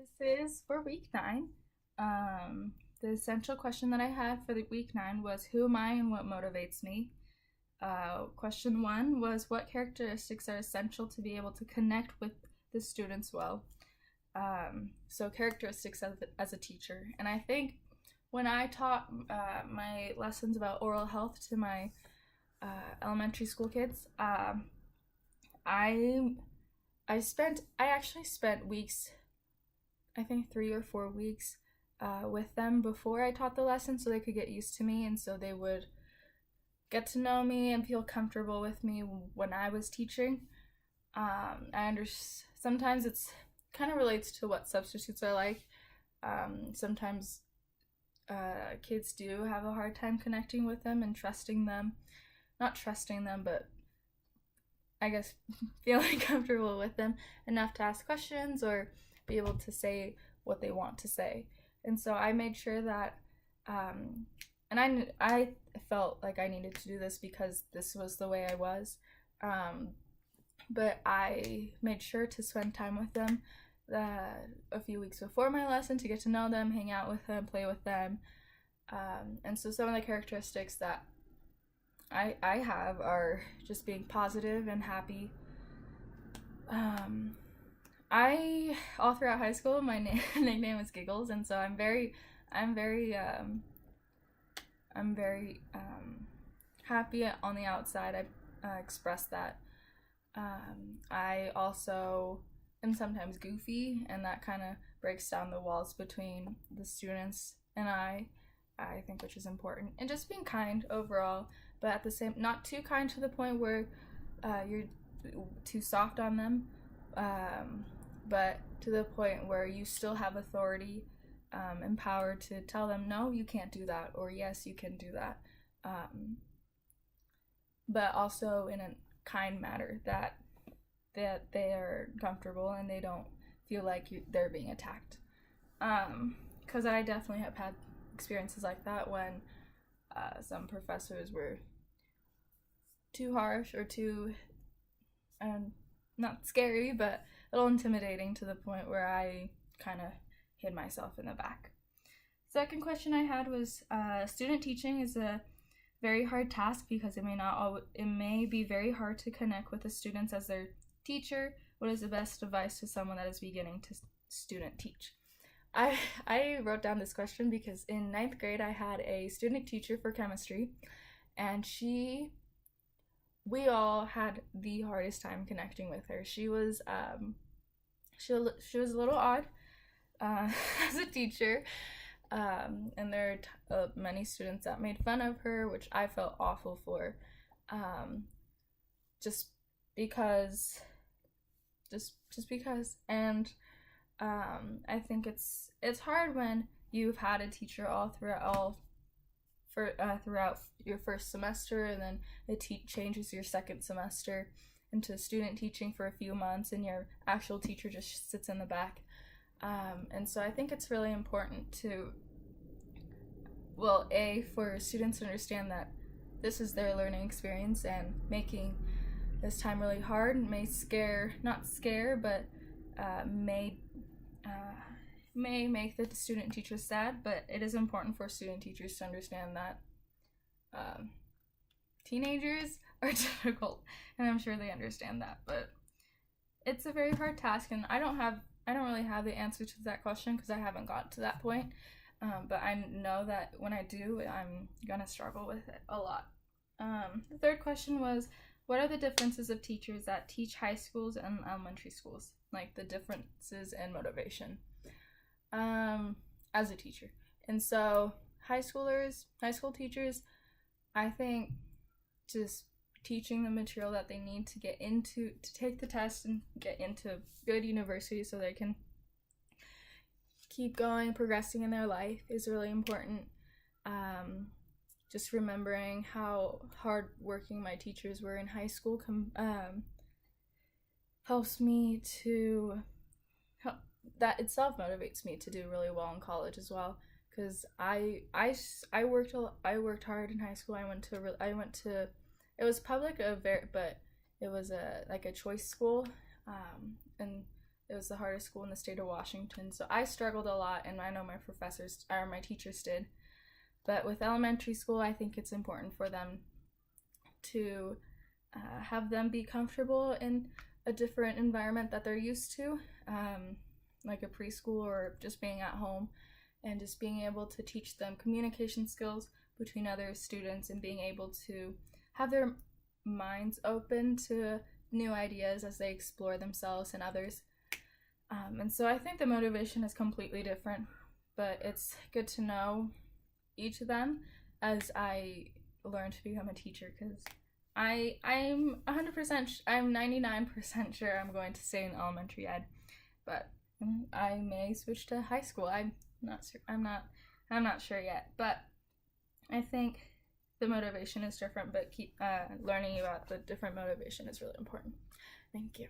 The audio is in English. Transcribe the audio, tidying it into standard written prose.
This is for week 9. The essential question that I had for the week 9 was who am I and what motivates me? Question 1 was what characteristics are essential to be able to connect with the students well? So characteristics as a teacher. And I think when I taught my lessons about oral health to my elementary school kids, I actually spent weeks, I think 3 or 4 weeks, with them before I taught the lesson so they could get used to me and so they would get to know me and feel comfortable with me when I was teaching. Sometimes it's kind of relates to what substitutes are like. Sometimes kids do have a hard time connecting with them and trusting them. Not trusting them, but I guess feeling comfortable with them enough to ask questions or be able to say what they want to say. And so I made sure that, and I felt like I needed to do this because this was the way I was. But I made sure to spend time with them a few weeks before my lesson to get to know them, hang out with them, play with them. And so some of the characteristics that I have are just being positive and happy. I all throughout high school my nickname was Giggles, and so I'm very happy on the outside. I express that. I also am sometimes goofy, and that kind of breaks down the walls between the students and I think, which is important. And just being kind overall, but at the same, not too kind to the point where you're too soft on them, but to the point where you still have authority and power to tell them, no, you can't do that, or yes, you can do that. But also in a kind manner that they are comfortable and they don't feel like they're being attacked. Because I definitely have had experiences like that when some professors were too harsh or too, not scary, but a little intimidating to the point where I kind of hid myself in the back. Second question I had was student teaching is a very hard task because it may be very hard to connect with the students as their teacher. What is the best advice to someone that is beginning to student teach? I wrote down this question because in 9th grade I had a student teacher for chemistry, and we all had the hardest time connecting with her. She was a little odd as a teacher, and there are many students that made fun of her, which I felt awful for, just because, and I think it's hard when you've had a teacher throughout your first semester, and then it changes your second semester into student teaching for a few months, and your actual teacher just sits in the back. And so I think it's really important for students to understand that this is their learning experience, and making this time really hard may may make the student teachers sad, but it is important for student teachers to understand that teenagers are difficult, and I'm sure they understand that, but it's a very hard task, and I don't really have the answer to that question because I haven't got to that point, but I know that when I do, I'm gonna struggle with it a lot. The third question was, what are the differences of teachers that teach high schools and elementary schools? Like the differences in motivation as a teacher. And so high school teachers, I think just teaching the material that they need to take the test and get into good university so they can keep going, progressing in their life is really important. Just remembering how hard working my teachers were in high school helps me that itself motivates me to do really well in college as well, because I worked hard in high school. I went to it was public, but it was a choice school, and It was the hardest school in the state of Washington, so I struggled a lot, and I know my professors or my teachers did. But with elementary school, I think it's important for them to have them be comfortable in a different environment that they're used to, like a preschool or just being at home, and just being able to teach them communication skills between other students and being able to have their minds open to new ideas as they explore themselves and others. And so I think the motivation is completely different, but it's good to know each of them as I learn to become a teacher, because I'm 100%, I'm 99% sure I'm going to stay in elementary ed, but I may switch to high school. I'm not sure yet, but I think the motivation is different, but keep learning about the different motivation is really important. Thank you.